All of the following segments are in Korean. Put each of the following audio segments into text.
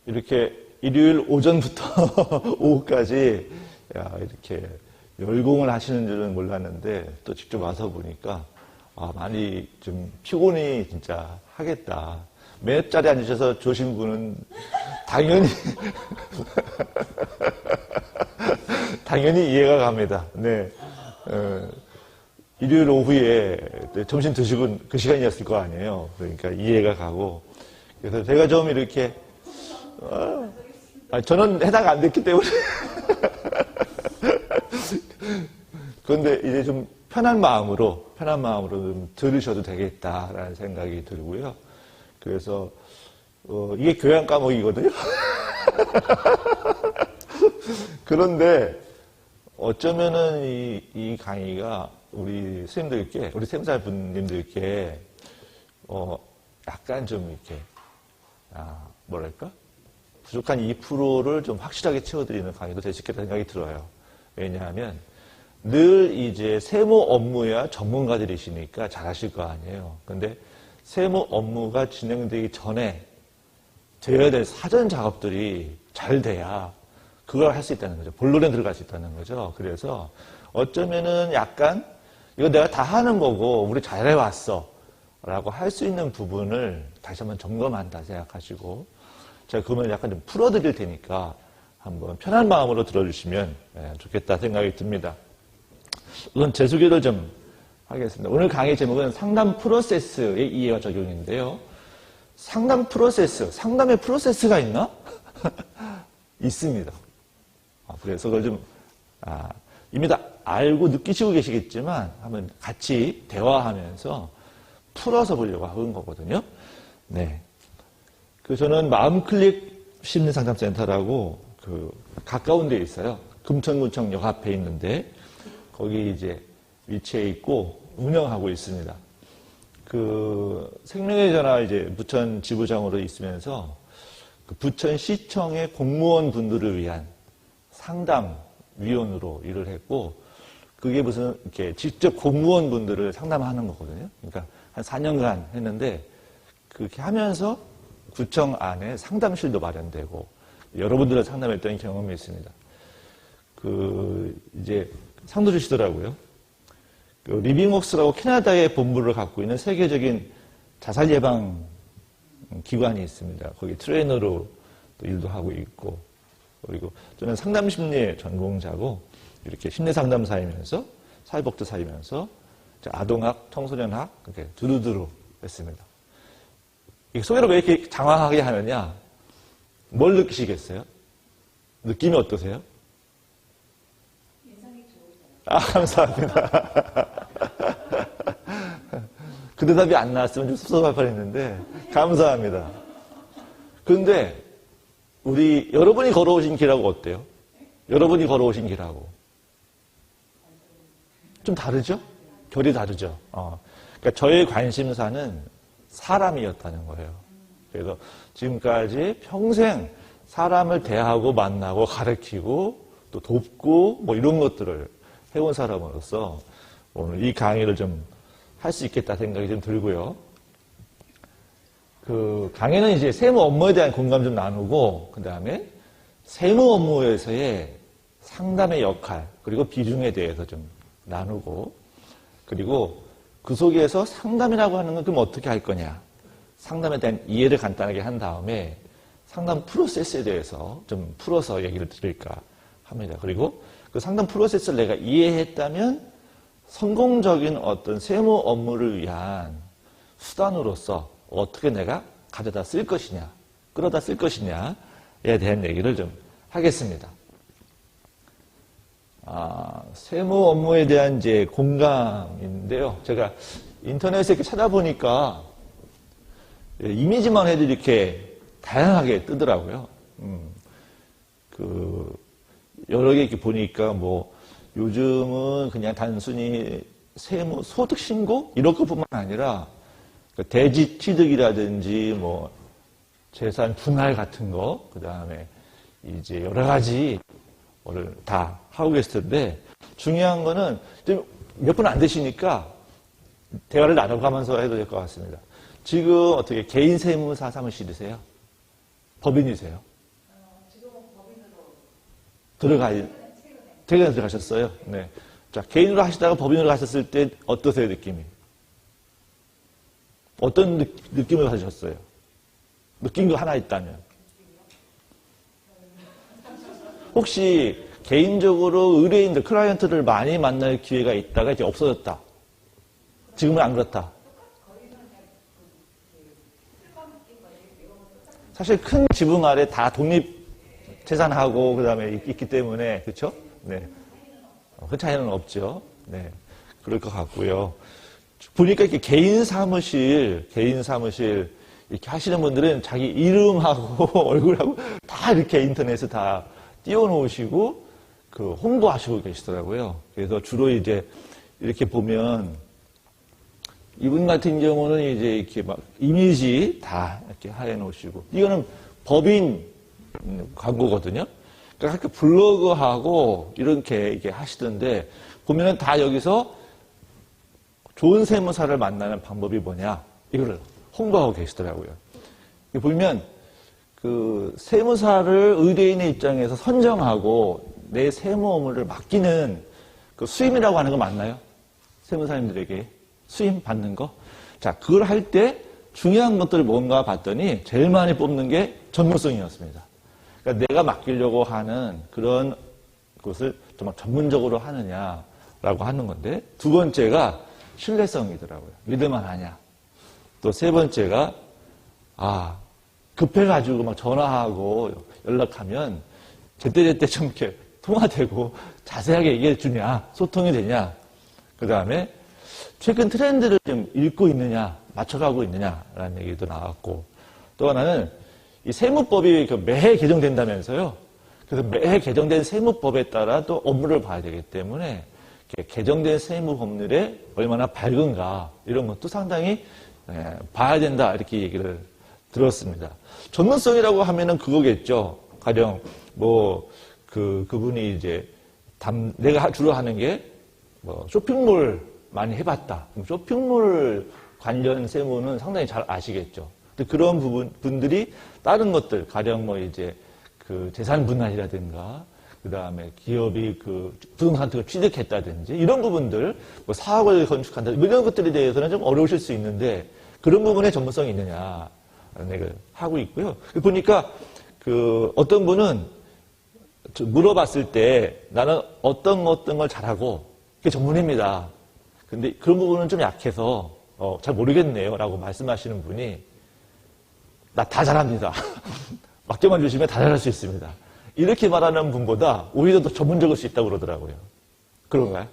이렇게 일요일 오전부터 오후까지 이렇게 열공을 하시는 줄은 몰랐는데 또 직접 와서 보니까 많이 좀 피곤이 진짜 하겠다. 맨 옆자리에 앉으셔서 조신 분은 당연히 당연히 이해가 갑니다. 네. 일요일 오후에 점심 드시고 그 시간이었을 거 아니에요. 그러니까 이해가 가고. 그래서 제가 좀 이렇게, 저는 해당 안 됐기 때문에. 그런데 이제 좀 편한 마음으로 좀 들으셔도 되겠다라는 생각이 들고요. 그래서, 이게 교양 과목이거든요. 그런데 어쩌면은 이 강의가 우리 선생님들께, 우리 샘사분님들께, 약간 좀 이렇게, 뭐랄까? 부족한 2%를 좀 확실하게 채워드리는 강의도 될 수 있겠다는 생각이 들어요. 왜냐하면 늘 이제 세무 업무야 전문가들이시니까 잘하실 거 아니에요. 근데 세무 업무가 진행되기 전에 되어야 될 사전 작업들이 잘 돼야 그걸 할 수 있다는 거죠. 본론에 들어갈 수 있다는 거죠. 그래서 어쩌면은 약간 이거 내가 다 하는 거고 우리 잘해왔어 라고 할 수 있는 부분을 다시 한번 점검한다 생각하시고 제가 그러면 약간 좀 풀어드릴 테니까 한번 편한 마음으로 들어주시면 좋겠다 생각이 듭니다. 우선 제 소개를 좀 하겠습니다. 오늘 강의 제목은 상담 프로세스의 이해와 적용인데요. 상담 프로세스, 상담의 프로세스가 있나? 있습니다. 그래서 그걸 좀 이미 다 알고 느끼시고 계시겠지만 한번 같이 대화하면서 풀어서 보려고 하는 거거든요. 네. 저는 마음클릭 심리상담센터라고 가까운 데 있어요. 금천구청역 앞에 있는데 거기 이제 위치해 있고 운영하고 있습니다. 생명의 전화 이제 부천 지부장으로 있으면서 부천시청의 공무원 분들을 위한 상담위원으로 일을 했고 그게 무슨 이렇게 직접 공무원 분들을 상담하는 거거든요. 그러니까 한 4년간 했는데 그렇게 하면서 구청 안에 상담실도 마련되고 여러분들을 상담했던 경험이 있습니다. 이제 상도 주시더라고요. 리빙웍스라고 캐나다의 본부를 갖고 있는 세계적인 자살 예방 기관이 있습니다. 거기 트레이너로 또 일도 하고 있고 그리고 저는 상담심리 전공자고 이렇게 심리상담사이면서 사회복지사이면서 아동학, 청소년학 이렇게 두루두루 했습니다. 이 소개를 왜 이렇게 장황하게 하느냐? 뭘 느끼시겠어요? 느낌이 어떠세요? 인상이 좋으세요. 감사합니다. 그 대답이 안 나왔으면 좀 섭섭할 뻔했는데 감사합니다. 그런데 여러분이 걸어오신 길하고 어때요? 여러분이 걸어오신 길하고 좀 다르죠? 결이 다르죠. 그러니까 저의 관심사는 사람이었다는 거예요. 그래서 지금까지 평생 사람을 대하고 만나고 가르치고 또 돕고 뭐 이런 것들을 해온 사람으로서 오늘 이 강의를 좀 할 수 있겠다 생각이 좀 들고요. 강의는 이제 세무 업무에 대한 공감 좀 나누고 그 다음에 세무 업무에서의 상담의 역할 그리고 비중에 대해서 좀 나누고 그리고 그 속에서 상담이라고 하는 건 그럼 어떻게 할 거냐 상담에 대한 이해를 간단하게 한 다음에 상담 프로세스에 대해서 좀 풀어서 얘기를 드릴까 합니다. 그리고 그 상담 프로세스를 내가 이해했다면 성공적인 어떤 세무 업무를 위한 수단으로서 어떻게 내가 가져다 쓸 것이냐 끌어다 쓸 것이냐에 대한 얘기를 좀 하겠습니다. 세무 업무에 대한 이제 공감인데요. 제가 인터넷에 이렇게 찾아보니까 이미지만 해도 이렇게 다양하게 뜨더라고요. 여러 개 이렇게 보니까 요즘은 그냥 단순히 세무 소득 신고 이런 것뿐만 아니라 대지 취득이라든지 재산 분할 같은 거, 그 다음에 이제 여러 가지 를 다 하고 계실 텐데 중요한 거는 몇 분 안 되시니까 대화를 나눠가면서 해도 될 것 같습니다. 지금 어떻게 개인 세무사 사무실이세요? 법인이세요? 최근에 들어가셨어요? 네. 자, 개인으로 하시다가 법인으로 가셨을 때 어떠세요, 느낌이? 어떤 느낌을 가지셨어요? 느낀 거 하나 있다면? 혹시 개인적으로 의뢰인들, 클라이언트를 많이 만날 기회가 있다가 이제 없어졌다. 지금은 안 그렇다. 사실 큰 지붕 아래 다 독립 재산하고 그다음에 있기 때문에 그렇죠? 네. 그 차이는 없죠. 네. 그럴 것 같고요. 보니까 이렇게 개인 사무실 이렇게 하시는 분들은 자기 이름하고 얼굴하고 다 이렇게 인터넷에 다 띄워놓으시고 그 홍보하시고 계시더라고요. 그래서 주로 이제 이렇게 보면 이분 같은 경우는 이제 이렇게 막 이미지 다 이렇게 해놓으시고 이거는 법인 광고거든요. 그러니까 블로그하고 이렇게 하시던데 보면은 다 여기서 좋은 세무사를 만나는 방법이 뭐냐 이거를 홍보하고 계시더라고요. 보면 그 세무사를 의뢰인의 입장에서 선정하고 내 세무 업무를 맡기는 그 수임이라고 하는 거 맞나요? 세무사님들에게 수임 받는 거. 자, 그걸 할 때 중요한 것들을 뭔가 봤더니 제일 많이 뽑는 게 전문성이었습니다. 그러니까 내가 맡기려고 하는 그런 것을 정말 전문적으로 하느냐라고 하는 건데 두 번째가 신뢰성이더라고요. 믿을만 하냐. 또 세 번째가 급해가지고 막 전화하고 연락하면 제때제때 좀 이렇게 통화되고 자세하게 얘기해 주냐, 소통이 되냐. 그 다음에 최근 트렌드를 좀 읽고 있느냐, 맞춰가고 있느냐라는 얘기도 나왔고 또 하나는 이 세무법이 매해 개정된다면서요. 그래서 매해 개정된 세무법에 따라 또 업무를 봐야 되기 때문에 개정된 세무법률에 얼마나 밝은가 이런 것도 상당히 봐야 된다 이렇게 얘기를 들었습니다. 전문성이라고 하면은 그거겠죠. 가령 그분이 이제 내가 주로 하는 게 쇼핑몰 많이 해봤다. 쇼핑몰 관련 세무는 상당히 잘 아시겠죠. 근데 그런 분들이 다른 것들, 가령 이제 그 재산 분할이라든가, 그 다음에 기업이 그 부동산 같은 걸 취득했다든지, 이런 부분들, 사업을 건축한다, 이런 것들에 대해서는 좀 어려우실 수 있는데, 그런 부분에 전문성이 있느냐, 얘기를 하고 있고요. 보니까 어떤 분은 물어봤을 때 나는 어떤 걸 잘하고, 그게 전문입니다. 근데 그런 부분은 좀 약해서, 잘 모르겠네요. 라고 말씀하시는 분이, 나 다 잘합니다. 맡겨만 주시면 다 잘할 수 있습니다. 이렇게 말하는 분보다 오히려 더 전문적일 수 있다고 그러더라고요. 그런가요?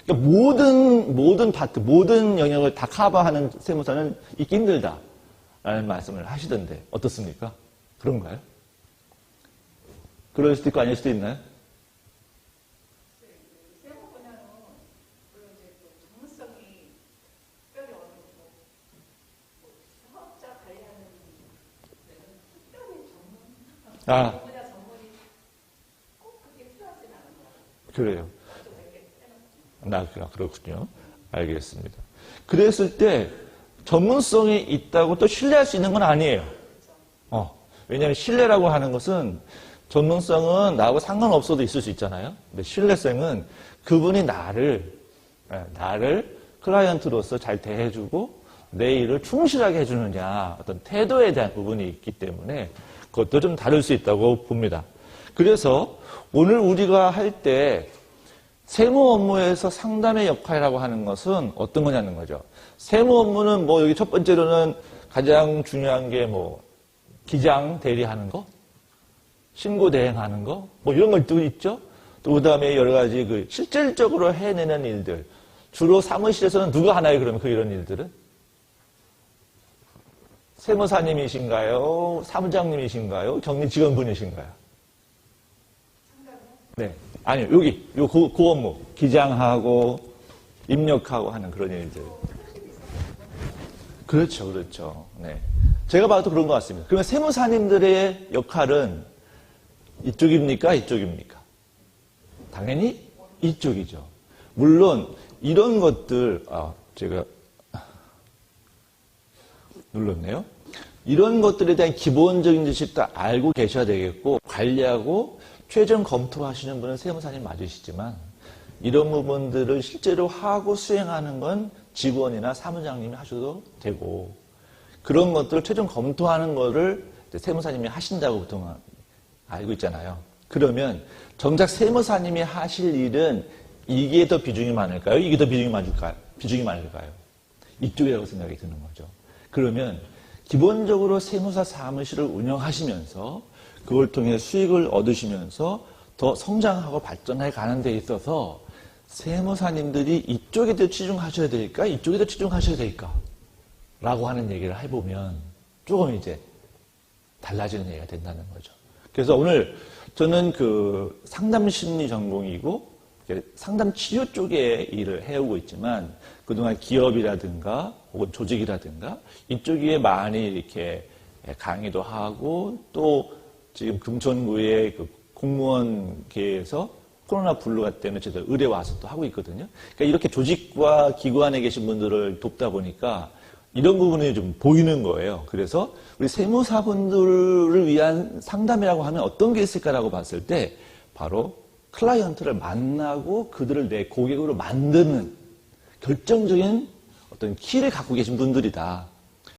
그러니까 모든 파트, 모든 영역을 다 커버하는 세무사는 있기 힘들다라는 말씀을 하시던데 어떻습니까? 그런가요? 그럴 수도 있고 아닐 수도 있나요? 그래요. 그렇군요. 알겠습니다. 그랬을 때 전문성이 있다고 또 신뢰할 수 있는 건 아니에요. 왜냐하면 신뢰라고 하는 것은 전문성은 나하고 상관없어도 있을 수 있잖아요. 근데 신뢰성은 그분이 나를 클라이언트로서 잘 대해주고 내 일을 충실하게 해주느냐 어떤 태도에 대한 부분이 있기 때문에 그것도 좀 다를 수 있다고 봅니다. 그래서 오늘 우리가 할 때 세무 업무에서 상담의 역할이라고 하는 것은 어떤 거냐는 거죠. 세무 업무는 여기 첫 번째로는 가장 중요한 게 기장 대리하는 거, 신고 대행하는 거, 이런 것도 있죠. 또 그 다음에 여러 가지 실질적으로 해내는 일들. 주로 사무실에서는 누가 하나요, 그러면 이런 일들은? 세무사님이신가요? 사무장님이신가요? 격리 직원분이신가요? 네. 아니요, 여기, 그 업무. 기장하고, 입력하고 하는 그런 일들. 그렇죠. 네. 제가 봐도 그런 것 같습니다. 그러면 세무사님들의 역할은 이쪽입니까? 이쪽입니까? 당연히 이쪽이죠. 물론, 이런 것들, 제가 눌렀네요. 이런 것들에 대한 기본적인 지식도 알고 계셔야 되겠고, 관리하고 최종 검토하시는 분은 세무사님 맞으시지만, 이런 부분들을 실제로 하고 수행하는 건 직원이나 사무장님이 하셔도 되고, 그런 것들을 최종 검토하는 거를 세무사님이 하신다고 보통 알고 있잖아요. 그러면 정작 세무사님이 하실 일은 이게 더 비중이 많을까요? 이게 더 비중이 많을까요? 이쪽이라고 생각이 드는 거죠. 그러면 기본적으로 세무사 사무실을 운영하시면서 그걸 통해 수익을 얻으시면서 더 성장하고 발전해 가는 데 있어서 세무사님들이 이쪽에 더 치중하셔야 될까? 이쪽에 더 치중하셔야 될까? 라고 하는 얘기를 해보면 조금 이제 달라지는 얘기가 된다는 거죠. 그래서 오늘 저는 그 상담 심리 전공이고 상담 치료 쪽에 일을 해오고 있지만 그동안 기업이라든가 혹은 조직이라든가 이쪽에 많이 이렇게 강의도 하고 또 지금 금천구의 그 공무원계에서 코로나 블루가 때문에 제가 의뢰 와서 또 하고 있거든요. 그러니까 이렇게 조직과 기관에 계신 분들을 돕다 보니까 이런 부분이 좀 보이는 거예요. 그래서 우리 세무사분들을 위한 상담이라고 하면 어떤 게 있을까라고 봤을 때 바로 클라이언트를 만나고 그들을 내 고객으로 만드는 결정적인 어떤 키를 갖고 계신 분들이다.